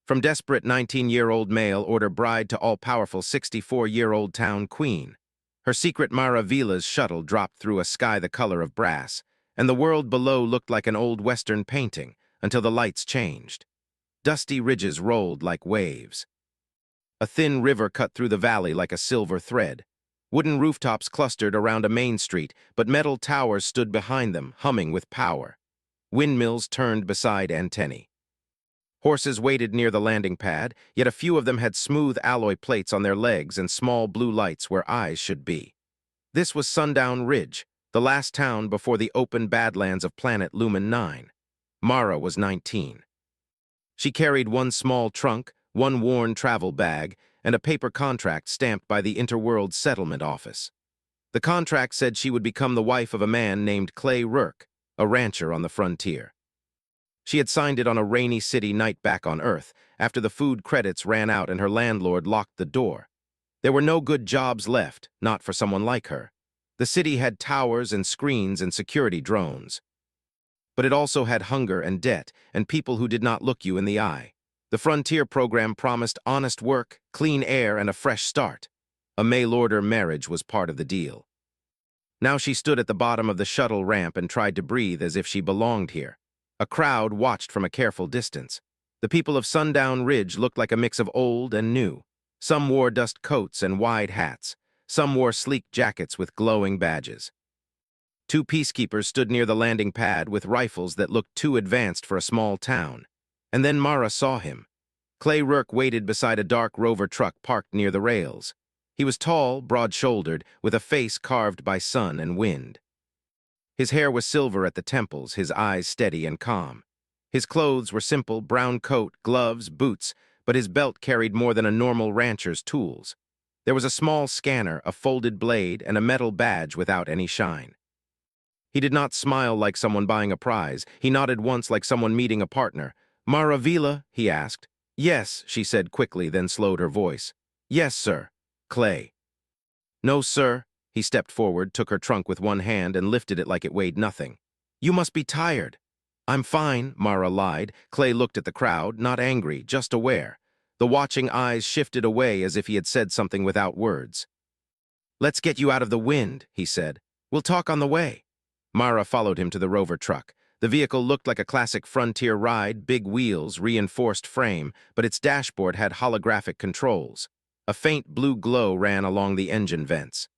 From desperate 19-year-old male order bride to all-powerful 64-year-old town queen. Her secret Maravilla's shuttle dropped through a sky the color of brass, and the world below looked like an old Western painting until the lights changed. Dusty ridges rolled like waves. A thin river cut through the valley like a silver thread. Wooden rooftops clustered around a main street, but metal towers stood behind them, humming with power. Windmills turned beside antennae. Horses waited near the landing pad, yet a few of them had smooth alloy plates on their legs and small blue lights where eyes should be. This was Sundown Ridge, the last town before the open badlands of planet Lumen 9. Mara was 19. She carried one small trunk, one worn travel bag, and a paper contract stamped by the Interworld Settlement Office. The contract said she would become the wife of a man named Clay Rourke, a rancher on the frontier. She had signed it on a rainy city night back on Earth, after the food credits ran out and her landlord locked the door. There were no good jobs left, not for someone like her. The city had towers and screens and security drones. But it also had hunger and debt, and people who did not look you in the eye. The Frontier program promised honest work, clean air, and a fresh start. A mail-order marriage was part of the deal. Now she stood at the bottom of the shuttle ramp and tried to breathe as if she belonged here. A crowd watched from a careful distance. The people of Sundown Ridge looked like a mix of old and new. Some wore dust coats and wide hats. Some wore sleek jackets with glowing badges. Two peacekeepers stood near the landing pad with rifles that looked too advanced for a small town. And then Mara saw him. Clay Rourke waited beside a dark Rover truck parked near the rails. He was tall, broad-shouldered, with a face carved by sun and wind. His hair was silver at the temples, his eyes steady and calm. His clothes were simple, brown coat, gloves, boots, but his belt carried more than a normal rancher's tools. There was a small scanner, a folded blade, and a metal badge without any shine. He did not smile like someone buying a prize. He nodded once like someone meeting a partner. "Maravilla?" he asked. "Yes," she said quickly, then slowed her voice. "Yes, sir. Clay." "No, sir." He stepped forward, took her trunk with one hand, and lifted it like it weighed nothing. "You must be tired." "I'm fine," Mara lied. Clay looked at the crowd, not angry, just aware. The watching eyes shifted away as if he had said something without words. "Let's get you out of the wind," he said. "We'll talk on the way." Mara followed him to the Rover truck. The vehicle looked like a classic frontier ride, big wheels, reinforced frame, but its dashboard had holographic controls. A faint blue glow ran along the engine vents.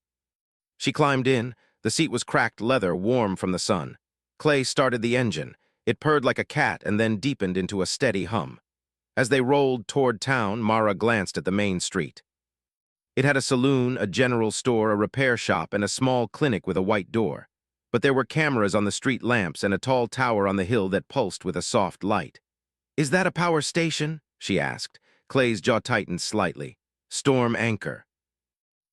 She climbed in. The seat was cracked leather, warm from the sun. Clay started the engine. It purred like a cat and then deepened into a steady hum. As they rolled toward town, Mara glanced at the main street. It had a saloon, a general store, a repair shop, and a small clinic with a white door. But there were cameras on the street lamps and a tall tower on the hill that pulsed with a soft light. "Is that a power station?" she asked. Clay's jaw tightened slightly. "Storm anchor."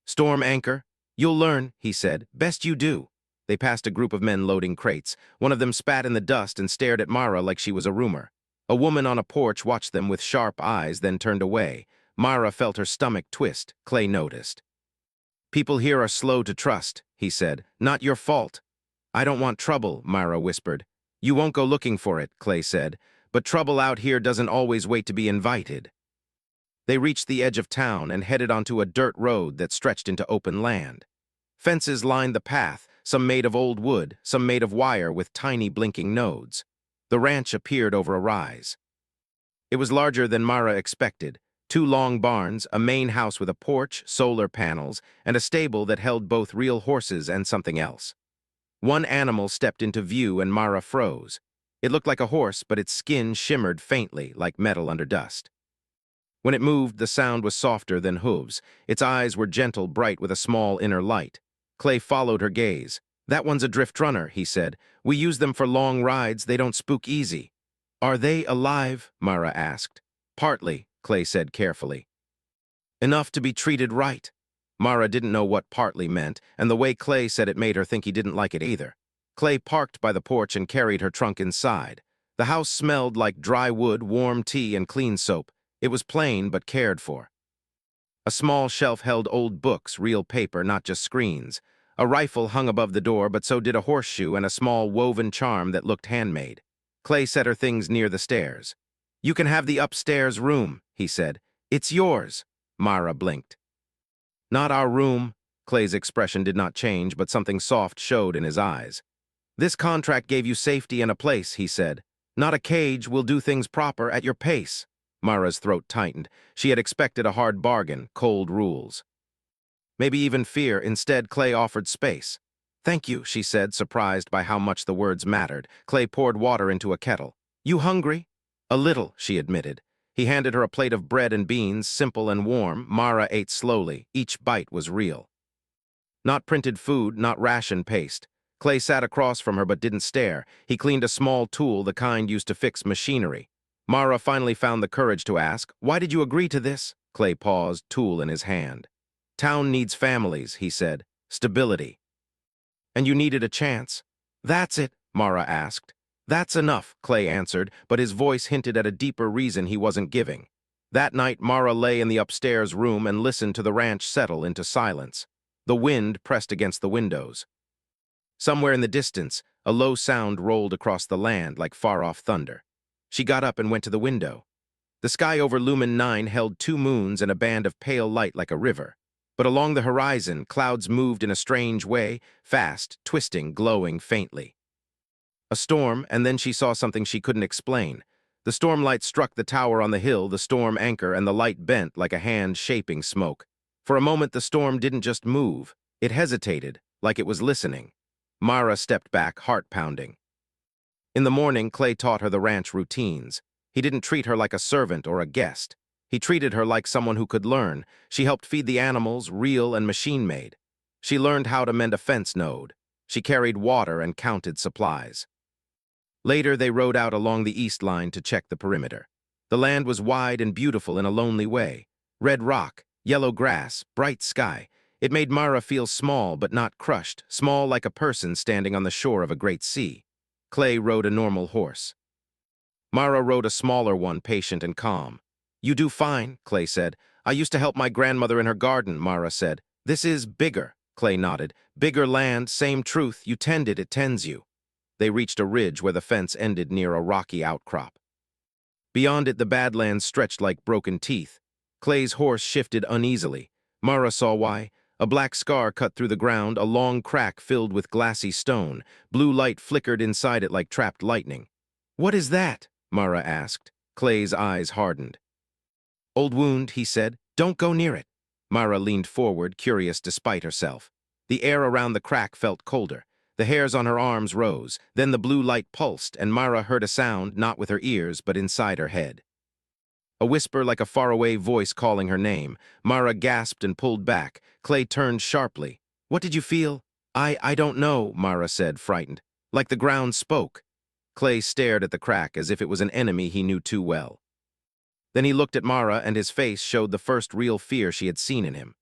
"Storm anchor? You'll learn," he said. "Best you do." They passed a group of men loading crates. One of them spat in the dust and stared at Mara like she was a rumor. A woman on a porch watched them with sharp eyes, then turned away. Mara felt her stomach twist. Clay noticed. "People here are slow to trust," he said. "Not your fault." "I don't want trouble," Mara whispered. "You won't go looking for it," Clay said. "But trouble out here doesn't always wait to be invited." They reached the edge of town and headed onto a dirt road that stretched into open land. Fences lined the path, some made of old wood, some made of wire with tiny blinking nodes. The ranch appeared over a rise. It was larger than Mara expected. 2 long barns, a main house with a porch, solar panels, and a stable that held both real horses and something else. One animal stepped into view and Mara froze. It looked like a horse, but its skin shimmered faintly like metal under dust. When it moved, the sound was softer than hooves. Its eyes were gentle, bright with a small inner light. Clay followed her gaze. "That one's a drift runner," he said. "We use them for long rides. They don't spook easy." "Are they alive?" Mara asked. "Partly," Clay said carefully. "Enough to be treated right." Mara didn't know what partly meant, and the way Clay said it made her think he didn't like it either. Clay parked by the porch and carried her trunk inside. The house smelled like dry wood, warm tea, and clean soap. It was plain but cared for. A small shelf held old books, real paper, not just screens. A rifle hung above the door, but so did a horseshoe and a small woven charm that looked handmade. Clay set her things near the stairs. You can have the upstairs room, he said. It's yours. Mara blinked. Not our room. Clay's expression did not change, but something soft showed in his eyes. This contract gave you safety and a place, he said. Not a cage, we'll do things proper at your pace. Mara's throat tightened. She had expected a hard bargain, cold rules. Maybe even fear. Instead, Clay offered space. Thank you, she said, surprised by how much the words mattered. Clay poured water into a kettle. You hungry? A little, she admitted. He handed her a plate of bread and beans, simple and warm. Mara ate slowly. Each bite was real. Not printed food, not ration paste. Clay sat across from her but didn't stare. He cleaned a small tool, the kind used to fix machinery. Mara finally found the courage to ask, "Why did you agree to this?" Clay paused, tool in his hand. "Town needs families," he said. "Stability." "And you needed a chance." "That's it," Mara asked. "That's enough," Clay answered, but his voice hinted at a deeper reason he wasn't giving. That night, Mara lay in the upstairs room and listened to the ranch settle into silence. The wind pressed against the windows. Somewhere in the distance, a low sound rolled across the land like far-off thunder. She got up and went to the window. The sky over Lumen 9 held 2 moons and a band of pale light like a river. But along the horizon, clouds moved in a strange way, fast, twisting, glowing faintly. A storm, and then she saw something she couldn't explain. The storm light struck the tower on the hill, the storm anchor, and the light bent like a hand shaping smoke. For a moment, the storm didn't just move. It hesitated, like it was listening. Mara stepped back, heart pounding. In the morning, Clay taught her the ranch routines. He didn't treat her like a servant or a guest. He treated her like someone who could learn. She helped feed the animals, real and machine-made. She learned how to mend a fence node. She carried water and counted supplies. Later, they rode out along the east line to check the perimeter. The land was wide and beautiful in a lonely way. Red rock, yellow grass, bright sky. It made Mara feel small but not crushed, small like a person standing on the shore of a great sea. Clay rode a normal horse. Mara rode a smaller one, patient and calm. You do fine, Clay said. I used to help my grandmother in her garden, Mara said. This is bigger, Clay nodded. Bigger land, same truth. You tend it, it tends you. They reached a ridge where the fence ended near a rocky outcrop. Beyond it, the badlands stretched like broken teeth. Clay's horse shifted uneasily. Mara saw why. A black scar cut through the ground, a long crack filled with glassy stone. Blue light flickered inside it like trapped lightning. What is that? Mara asked. Clay's eyes hardened. Old wound, he said. Don't go near it. Mara leaned forward, curious despite herself. The air around the crack felt colder. The hairs on her arms rose. Then the blue light pulsed, and Mara heard a sound, not with her ears, but inside her head. A whisper like a faraway voice calling her name. Mara gasped and pulled back. Clay turned sharply. What did you feel? I don't know, Mara said, frightened. Like the ground spoke. Clay stared at the crack as if it was an enemy he knew too well. Then he looked at Mara, and his face showed the first real fear she had seen in him.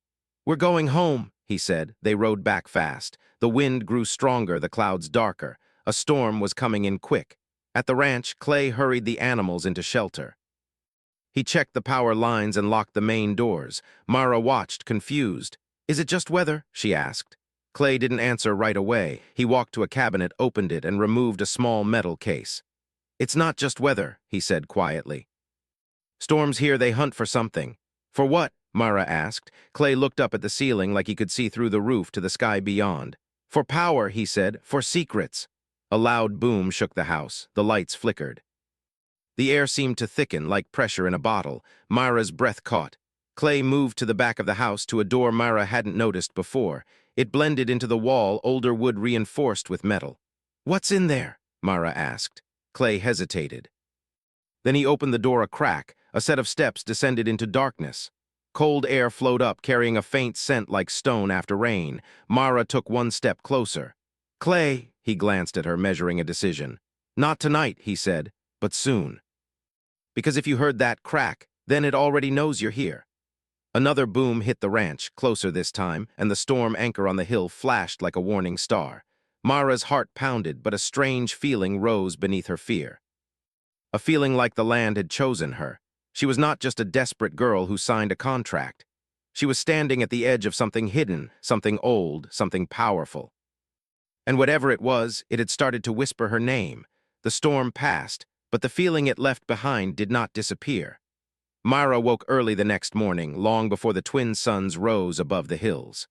We're going home, he said. They rode back fast. The wind grew stronger, the clouds darker. A storm was coming in quick. At the ranch, Clay hurried the animals into shelter. He checked the power lines and locked the main doors. Mara watched, confused. Is it just weather? She asked. Clay didn't answer right away. He walked to a cabinet, opened it, and removed a small metal case. It's not just weather, he said quietly. Storms here, they hunt for something. For what? Mara asked. Clay looked up at the ceiling like he could see through the roof to the sky beyond. For power, he said, for secrets. A loud boom shook the house. The lights flickered. The air seemed to thicken like pressure in a bottle. Mara's breath caught. Clay moved to the back of the house to a door Mara hadn't noticed before. It blended into the wall, older wood reinforced with metal. What's in there? Mara asked. Clay hesitated. Then he opened the door a crack. A set of steps descended into darkness. Cold air flowed up, carrying a faint scent like stone after rain. Mara took one step closer. Clay, he glanced at her, measuring a decision. Not tonight, he said, but soon. Because if you heard that crack, then it already knows you're here. Another boom hit the ranch, closer this time, and the storm anchor on the hill flashed like a warning star. Mara's heart pounded, but a strange feeling rose beneath her fear. A feeling like the land had chosen her. She was not just a desperate girl who signed a contract. She was standing at the edge of something hidden, something old, something powerful. And whatever it was, it had started to whisper her name. The storm passed, but the feeling it left behind did not disappear. Myra woke early the next morning, long before the twin suns rose above the hills.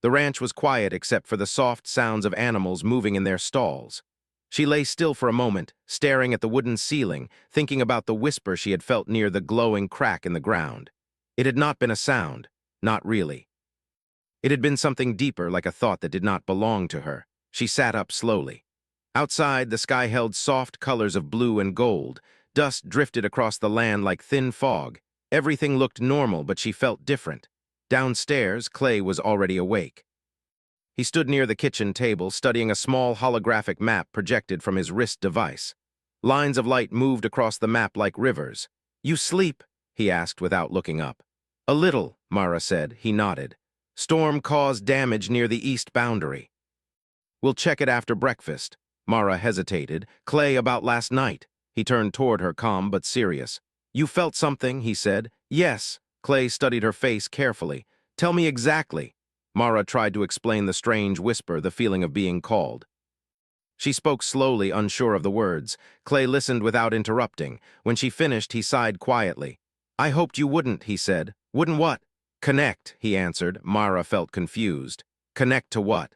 The ranch was quiet except for the soft sounds of animals moving in their stalls. She lay still for a moment, staring at the wooden ceiling, thinking about the whisper she had felt near the glowing crack in the ground. It had not been a sound, not really. It had been something deeper, like a thought that did not belong to her. She sat up slowly. Outside, the sky held soft colors of blue and gold. Dust drifted across the land like thin fog. Everything looked normal, but she felt different. Downstairs, Clay was already awake. He stood near the kitchen table, studying a small holographic map projected from his wrist device. Lines of light moved across the map like rivers. "You sleep?" he asked without looking up. "A little," Mara said. He nodded. "Storm caused damage near the east boundary." "We'll check it after breakfast." Mara hesitated. "Clay, about last night." He turned toward her, calm but serious. "You felt something," he said. "Yes." Clay studied her face carefully. "Tell me exactly." Mara tried to explain the strange whisper, the feeling of being called. She spoke slowly, unsure of the words. Clay listened without interrupting. When she finished, he sighed quietly. "I hoped you wouldn't," he said. "Wouldn't what?" "Connect," he answered. Mara felt confused. "Connect to what?"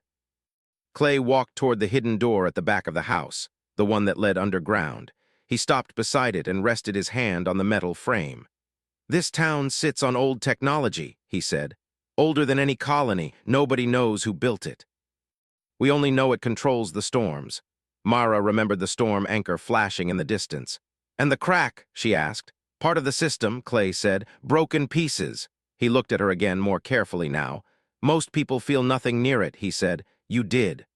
Clay walked toward the hidden door at the back of the house, the one that led underground. He stopped beside it and rested his hand on the metal frame. "This town sits on old technology," he said. "Older than any colony. Nobody knows who built it. We only know it controls the storms." Mara remembered the storm anchor flashing in the distance. "And the crack?" she asked. "Part of the system," Clay said. "Broken pieces." He looked at her again, more carefully now. "Most people feel nothing near it," he said. "You did."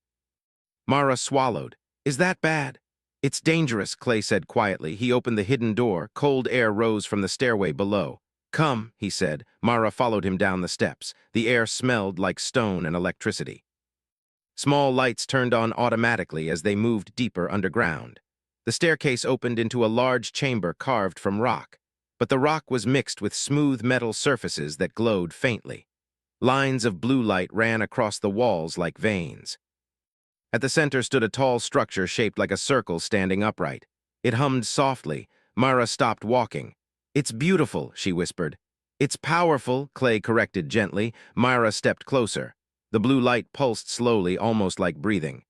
Mara swallowed. "Is that bad?" "It's dangerous," Clay said quietly. He opened the hidden door. Cold air rose from the stairway below. "Come," he said. Mara followed him down the steps. The air smelled like stone and electricity. Small lights turned on automatically as they moved deeper underground. The staircase opened into a large chamber carved from rock, but the rock was mixed with smooth metal surfaces that glowed faintly. Lines of blue light ran across the walls like veins. At the center stood a tall structure shaped like a circle standing upright. It hummed softly. Mara stopped walking. "It's beautiful," she whispered. "It's powerful," Clay corrected gently. Mara stepped closer. The blue light pulsed slowly, almost like breathing.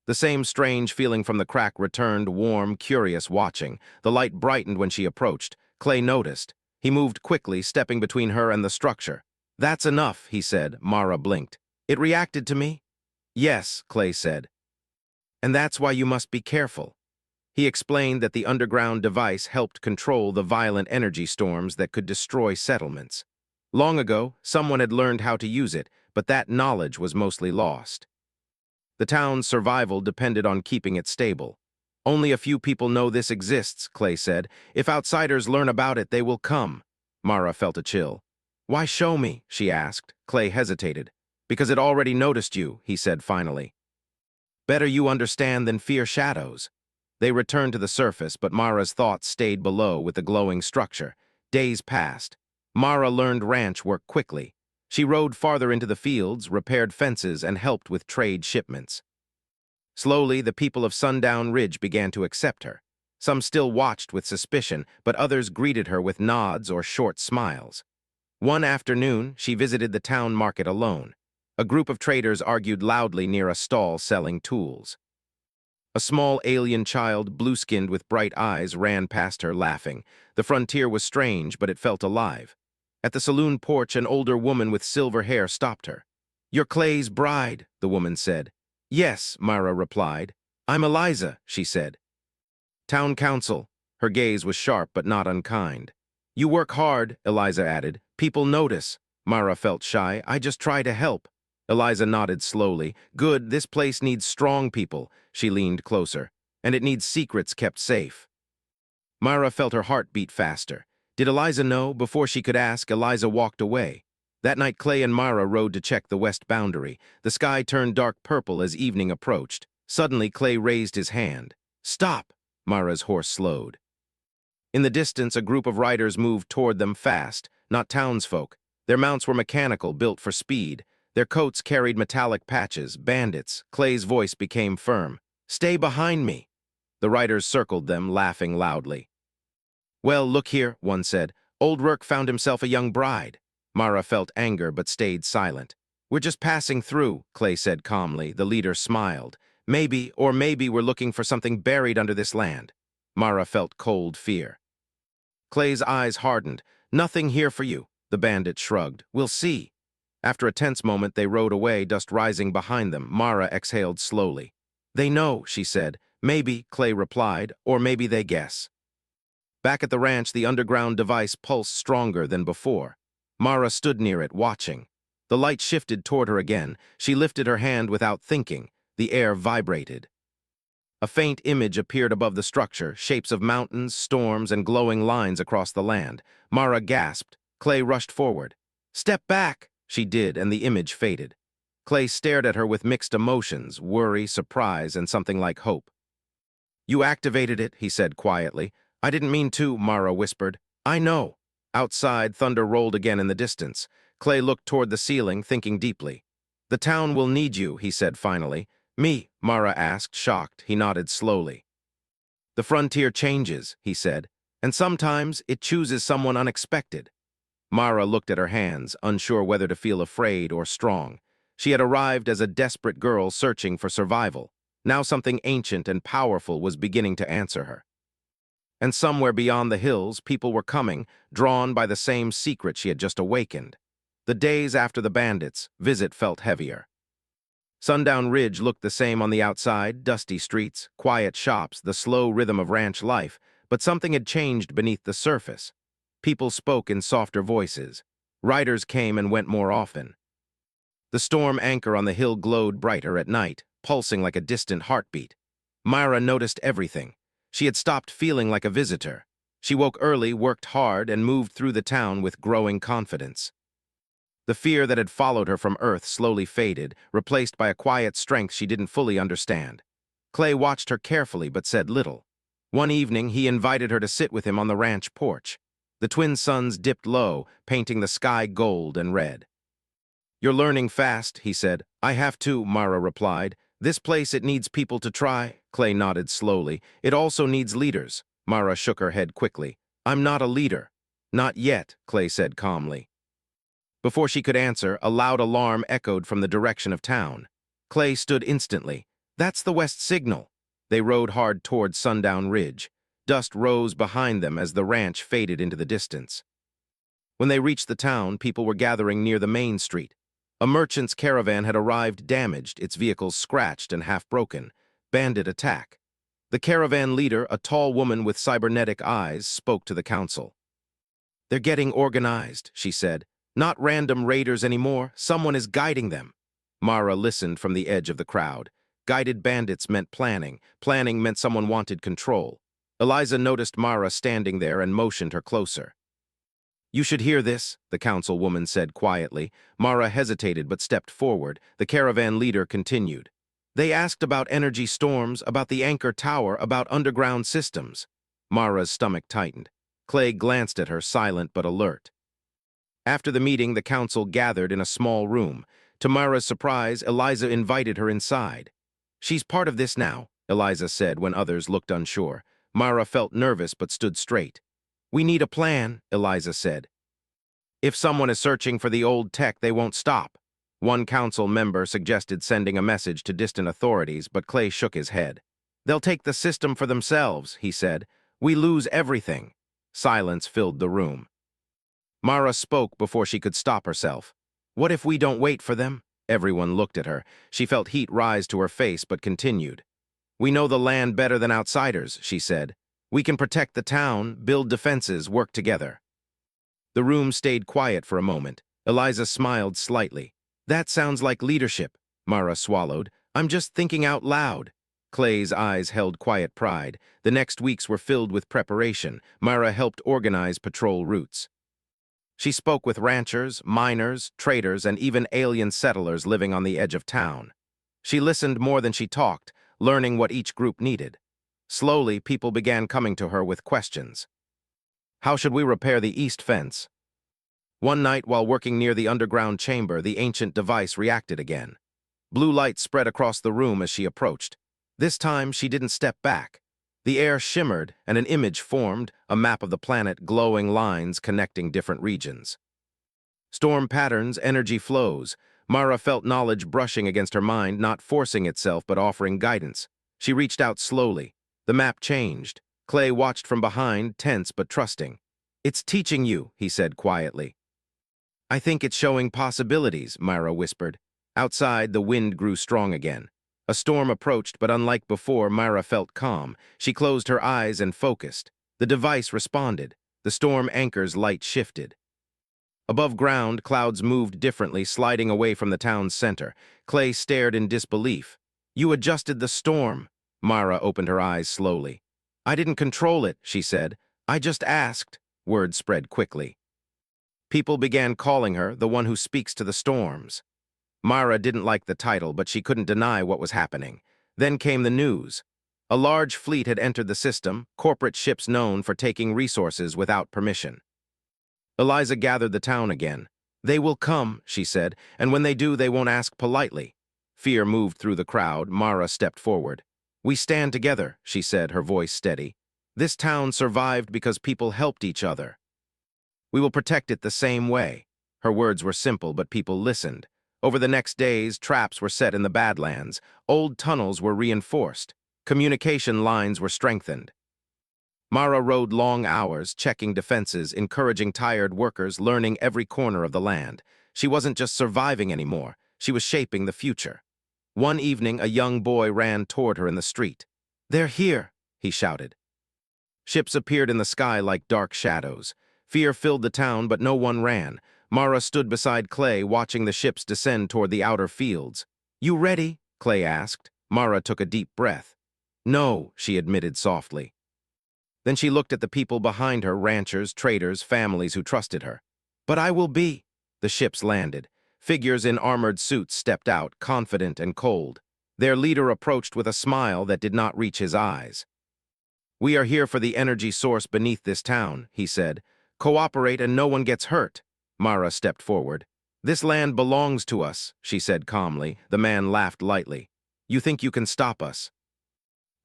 The same strange feeling from the crack returned, warm, curious, watching. The light brightened when she approached. Clay noticed. He moved quickly, stepping between her and the structure. "That's enough," he said. Mara blinked. "It reacted to me?" "Yes," Clay said. "And that's why you must be careful." He explained that the underground device helped control the violent energy storms that could destroy settlements. Long ago, someone had learned how to use it, but that knowledge was mostly lost. The town's survival depended on keeping it stable. "Only a few people know this exists," Clay said. "If outsiders learn about it, they will come." Mara felt a chill. "Why show me?" she asked. Clay hesitated. "Because it already noticed you," he said finally. "Better you understand than fear shadows." They returned to the surface, but Mara's thoughts stayed below with the glowing structure. Days passed. Mara learned ranch work quickly. She rode farther into the fields, repaired fences, and helped with trade shipments. Slowly, the people of Sundown Ridge began to accept her. Some still watched with suspicion, but others greeted her with nods or short smiles. One afternoon, she visited the town market alone. A group of traders argued loudly near a stall selling tools. A small alien child, blue-skinned with bright eyes, ran past her, laughing. The frontier was strange, but it felt alive. At the saloon porch, an older woman with silver hair stopped her. "You're Clay's bride," the woman said. "Yes," Myra replied. "I'm Eliza," she said. "Town council." Her gaze was sharp but not unkind. "You work hard," Eliza added. "People notice." Myra felt shy. "I just try to help." Eliza nodded slowly. "Good, this place needs strong people." She leaned closer. "And it needs secrets kept safe." Myra felt her heart beat faster. Did Eliza know? Before she could ask, Eliza walked away. That night, Clay and Myra rode to check the west boundary. The sky turned dark purple as evening approached. Suddenly, Clay raised his hand. "Stop!" Myra's horse slowed. In the distance, a group of riders moved toward them fast, not townsfolk. Their mounts were mechanical, built for speed. Their coats carried metallic patches, bandits. Clay's voice became firm. "Stay behind me." The riders circled them, laughing loudly. "Well, look here," one said. "Old Rourke found himself a young bride." Mara felt anger but stayed silent. "We're just passing through," Clay said calmly. The leader smiled. Maybe we're looking for something buried under this land." Mara felt cold fear. Clay's eyes hardened. "Nothing here for you," the bandit shrugged. "We'll see." After a tense moment, they rode away, dust rising behind them. Mara exhaled slowly. "They know," she said. "Maybe," Clay replied, "or maybe they guess." Back at the ranch, the underground device pulsed stronger than before. Mara stood near it, watching. The light shifted toward her again. She lifted her hand without thinking. The air vibrated. A faint image appeared above the structure, shapes of mountains, storms, and glowing lines across the land. Mara gasped. Clay rushed forward. "Step back!" She did, and the image faded. Clay stared at her with mixed emotions, worry, surprise, and something like hope. "You activated it," he said quietly. "I didn't mean to," Mara whispered. "I know." Outside, thunder rolled again in the distance. Clay looked toward the ceiling, thinking deeply. "The town will need you," he said finally. "Me?" Mara asked, shocked. He nodded slowly. "The frontier changes," he said, "and sometimes it chooses someone unexpected." Mara looked at her hands, unsure whether to feel afraid or strong. She had arrived as a desperate girl searching for survival. Now something ancient and powerful was beginning to answer her. And somewhere beyond the hills, people were coming, drawn by the same secret she had just awakened. The days after the bandits' visit felt heavier. Sundown Ridge looked the same on the outside, dusty streets, quiet shops, the slow rhythm of ranch life, but something had changed beneath the surface. People spoke in softer voices. Riders came and went more often. The storm anchor on the hill glowed brighter at night, pulsing like a distant heartbeat. Myra noticed everything. She had stopped feeling like a visitor. She woke early, worked hard, and moved through the town with growing confidence. The fear that had followed her from Earth slowly faded, replaced by a quiet strength she didn't fully understand. Clay watched her carefully but said little. One evening, he invited her to sit with him on the ranch porch. The twin suns dipped low, painting the sky gold and red. "You're learning fast," he said. "I have too," Mara replied. "This place, it needs people to try." Clay nodded slowly. "It also needs leaders." Mara shook her head quickly. "I'm not a leader." "Not yet," Clay said calmly. Before she could answer, a loud alarm echoed from the direction of town. Clay stood instantly. "That's the west signal." They rode hard toward Sundown Ridge. Dust rose behind them as the ranch faded into the distance. When they reached the town, people were gathering near the main street. A merchant's caravan had arrived damaged, its vehicles scratched and half broken. Bandit attack. The caravan leader, a tall woman with cybernetic eyes, spoke to the council. "They're getting organized," she said. "Not random raiders anymore. Someone is guiding them." Mara listened from the edge of the crowd. Guided bandits meant planning. Planning meant someone wanted control. Eliza noticed Mara standing there and motioned her closer. "You should hear this," the councilwoman said quietly. Mara hesitated but stepped forward. The caravan leader continued. "They asked about energy storms, about the anchor tower, about underground systems." Mara's stomach tightened. Clay glanced at her, silent but alert. After the meeting, the council gathered in a small room. To Mara's surprise, Eliza invited her inside. "She's part of this now," Eliza said when others looked unsure. Mara felt nervous but stood straight. "We need a plan," Eliza said. "If someone is searching for the old tech, they won't stop." One council member suggested sending a message to distant authorities, but Clay shook his head. "They'll take the system for themselves," he said. "We lose everything." Silence filled the room. Mara spoke before she could stop herself. "What if we don't wait for them?" Everyone looked at her. She felt heat rise to her face but continued. "We know the land better than outsiders," she said. "We can protect the town, build defenses, work together." The room stayed quiet for a moment. Eliza smiled slightly. "That sounds like leadership," Mara swallowed. "I'm just thinking out loud." Clay's eyes held quiet pride. The next weeks were filled with preparation. Mara helped organize patrol routes. She spoke with ranchers, miners, traders, and even alien settlers living on the edge of town. She listened more than she talked, learning what each group needed. Slowly, people began coming to her with questions. "How should we repair the east fence?" One night, while working near the underground chamber, the ancient device reacted again. Blue light spread across the room as she approached. This time, she didn't step back. The air shimmered, and an image formed, a map of the planet, glowing lines connecting different regions. Storm patterns, energy flows. Mara felt knowledge brushing against her mind, not forcing itself but offering guidance. She reached out slowly. The map changed. Clay watched from behind, tense but trusting. "It's teaching you," he said quietly. "I think it's showing possibilities," Mara whispered. Outside, the wind grew strong again. A storm approached, but unlike before, Mara felt calm. She closed her eyes and focused. The device responded. The storm anchor's light shifted. Above ground, clouds moved differently, sliding away from the town's center. Clay stared in disbelief. "You adjusted the storm." Mara opened her eyes slowly. "I didn't control it," she said. "I just asked." Word spread quickly. People began calling her the one who speaks to the storms. Mara didn't like the title, but she couldn't deny what was happening. Then came the news. A large fleet had entered the system, corporate ships known for taking resources without permission. Eliza gathered the town again. "They will come," she said, "and when they do, they won't ask politely." Fear moved through the crowd. Mara stepped forward. "We stand together," she said, her voice steady. "This town survived because people helped each other. We will protect it the same way." Her words were simple, but people listened. Over the next days, traps were set in the Badlands. Old tunnels were reinforced. Communication lines were strengthened. Mara rode long hours, checking defenses, encouraging tired workers, learning every corner of the land. She wasn't just surviving anymore. She was shaping the future. One evening, a young boy ran toward her in the street. "They're here," he shouted. Ships appeared in the sky like dark shadows. Fear filled the town, but no one ran. Mara stood beside Clay, watching the ships descend toward the outer fields. "You ready?" Clay asked. Mara took a deep breath. "No," she admitted softly. Then she looked at the people behind her, ranchers, traders, families who trusted her. "But I will be." The ships landed. Figures in armored suits stepped out, confident and cold. Their leader approached with a smile that did not reach his eyes. "We are here for the energy source beneath this town," he said. "Cooperate and no one gets hurt." Mara stepped forward. "This land belongs to us," she said calmly. The man laughed lightly. "You think you can stop us?"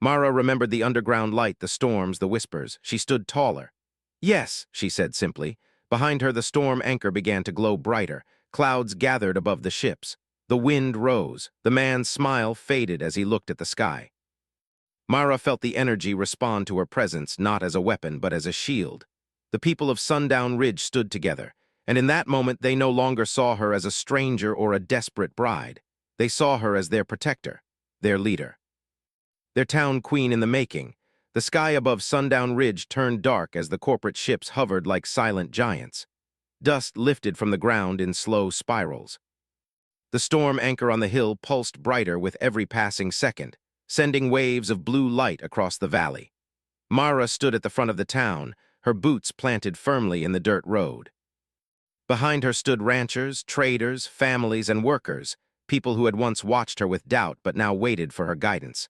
Mara remembered the underground light, the storms, the whispers. She stood taller. "Yes," she said simply. Behind her, the storm anchor began to glow brighter. Clouds gathered above the ships. The wind rose. The man's smile faded as he looked at the sky. Mara felt the energy respond to her presence, not as a weapon, but as a shield. The people of Sundown Ridge stood together, and in that moment they no longer saw her as a stranger or a desperate bride. They saw her as their protector, their leader. Their town queen in the making. The sky above Sundown Ridge turned dark as the corporate ships hovered like silent giants. Dust lifted from the ground in slow spirals. The storm anchor on the hill pulsed brighter with every passing second, sending waves of blue light across the valley. Mara stood at the front of the town, her boots planted firmly in the dirt road. Behind her stood ranchers, traders, families, and workers, people who had once watched her with doubt but now waited for her guidance.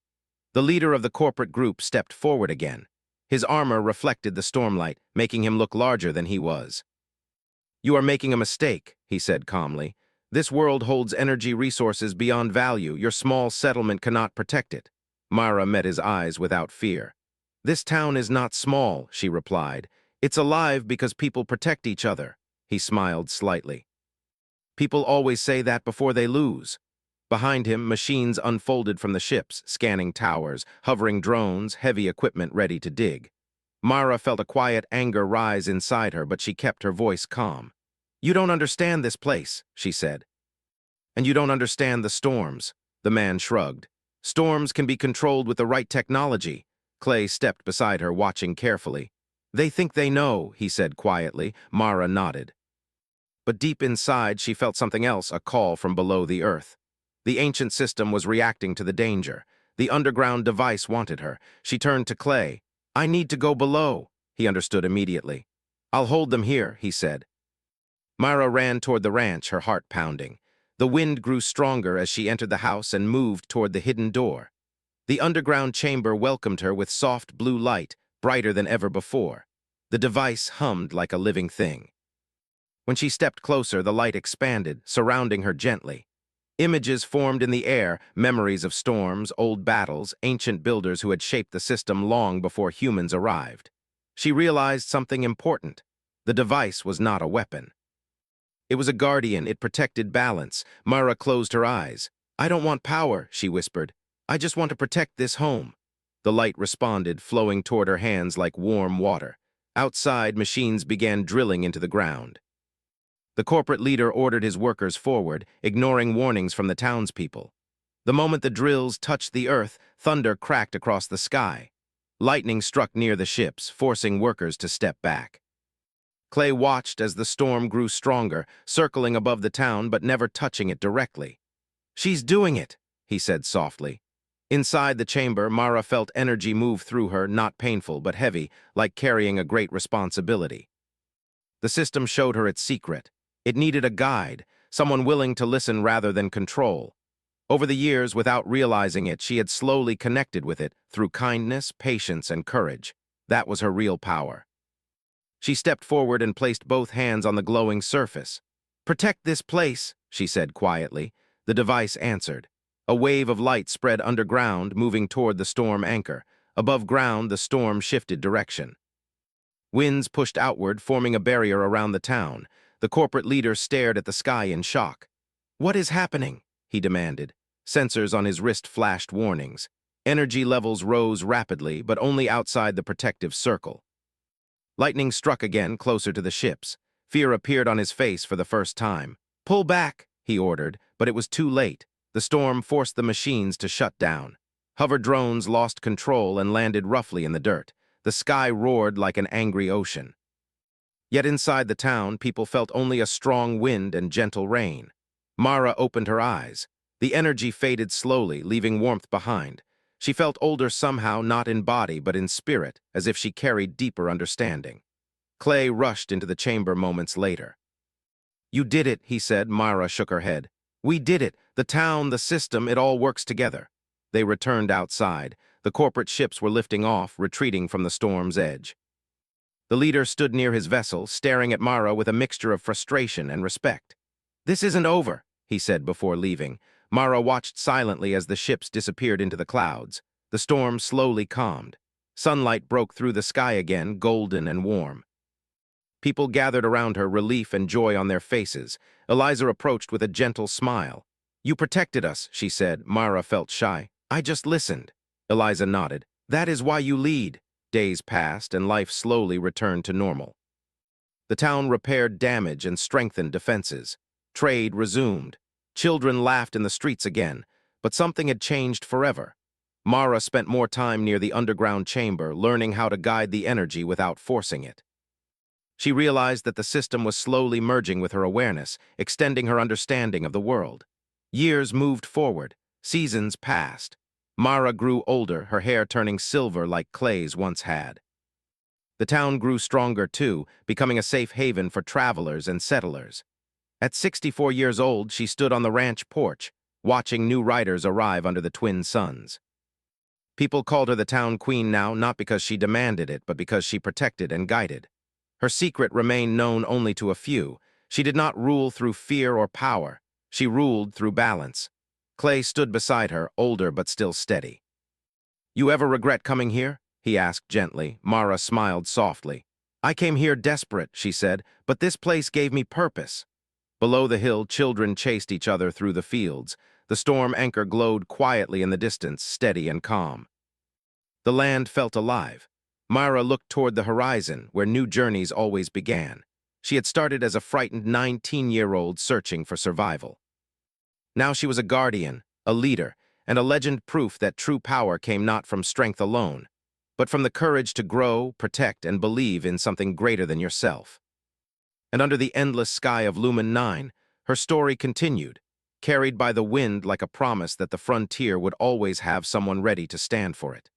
The leader of the corporate group stepped forward again. His armor reflected the stormlight, making him look larger than he was. "You are making a mistake," he said calmly. "This world holds energy resources beyond value. Your small settlement cannot protect it." Mara met his eyes without fear. "This town is not small," she replied. "It's alive because people protect each other." He smiled slightly. "People always say that before they lose." Behind him, machines unfolded from the ships, scanning towers, hovering drones, heavy equipment ready to dig. Mara felt a quiet anger rise inside her, but she kept her voice calm. "You don't understand this place," she said. "And you don't understand the storms." The man shrugged. "Storms can be controlled with the right technology." Clay stepped beside her, watching carefully. "They think they know," he said quietly. Mara nodded. But deep inside, she felt something else, a call from below the earth. The ancient system was reacting to the danger. The underground device wanted her. She turned to Clay. "I need to go below." He understood immediately. "I'll hold them here," he said. Mara ran toward the ranch, her heart pounding. The wind grew stronger as she entered the house and moved toward the hidden door. The underground chamber welcomed her with soft blue light, brighter than ever before. The device hummed like a living thing. When she stepped closer, the light expanded, surrounding her gently. Images formed in the air, memories of storms, old battles, ancient builders who had shaped the system long before humans arrived. She realized something important. The device was not a weapon. It was a guardian. It protected balance. Mara closed her eyes. "I don't want power," she whispered. "I just want to protect this home." The light responded, flowing toward her hands like warm water. Outside, machines began drilling into the ground. The corporate leader ordered his workers forward, ignoring warnings from the townspeople. The moment the drills touched the earth, thunder cracked across the sky. Lightning struck near the ships, forcing workers to step back. Clay watched as the storm grew stronger, circling above the town but never touching it directly. "She's doing it," he said softly. Inside the chamber, Mara felt energy move through her, not painful but heavy, like carrying a great responsibility. The system showed her its secret. It needed a guide, someone willing to listen rather than control. Over the years, without realizing it, she had slowly connected with it through kindness, patience, and courage. That was her real power. She stepped forward and placed both hands on the glowing surface. "Protect this place," she said quietly. The device answered. A wave of light spread underground, moving toward the storm anchor. Above ground, the storm shifted direction. Winds pushed outward, forming a barrier around the town. The corporate leader stared at the sky in shock. "What is happening?" he demanded. Sensors on his wrist flashed warnings. Energy levels rose rapidly, but only outside the protective circle. Lightning struck again, closer to the ships. Fear appeared on his face for the first time. "Pull back," he ordered, but it was too late. The storm forced the machines to shut down. Hover drones lost control and landed roughly in the dirt. The sky roared like an angry ocean. Yet inside the town, people felt only a strong wind and gentle rain. Mara opened her eyes. The energy faded slowly, leaving warmth behind. She felt older somehow, not in body but in spirit, as if she carried deeper understanding. Clay rushed into the chamber moments later. "You did it," he said. Mara shook her head. "We did it. The town, the system, it all works together." They returned outside. The corporate ships were lifting off, retreating from the storm's edge. The leader stood near his vessel, staring at Mara with a mixture of frustration and respect. "This isn't over," he said before leaving. Mara watched silently as the ships disappeared into the clouds. The storm slowly calmed. Sunlight broke through the sky again, golden and warm. People gathered around her, relief and joy on their faces. Eliza approached with a gentle smile. "You protected us," she said. Mara felt shy. "I just listened." Eliza nodded. "That is why you lead." Days passed, and life slowly returned to normal. The town repaired damage and strengthened defenses. Trade resumed. Children laughed in the streets again, but something had changed forever. Mara spent more time near the underground chamber, learning how to guide the energy without forcing it. She realized that the system was slowly merging with her awareness, extending her understanding of the world. Years moved forward. Seasons passed. Mara grew older, her hair turning silver like Clay's once had. The town grew stronger too, becoming a safe haven for travelers and settlers. At 64 years old, she stood on the ranch porch, watching new riders arrive under the twin suns. People called her the town queen now, not because she demanded it, but because she protected and guided. Her secret remained known only to a few. She did not rule through fear or power. She ruled through balance. Clay stood beside her, older but still steady. "You ever regret coming here?" he asked gently. Mara smiled softly. "I came here desperate," she said, "but this place gave me purpose." Below the hill, children chased each other through the fields. The storm anchor glowed quietly in the distance, steady and calm. The land felt alive. Mara looked toward the horizon, where new journeys always began. She had started as a frightened 19-year-old searching for survival. Now she was a guardian, a leader, and a legend, proof that true power came not from strength alone, but from the courage to grow, protect, and believe in something greater than yourself. And under the endless sky of Lumen 9, her story continued, carried by the wind like a promise that the frontier would always have someone ready to stand for it.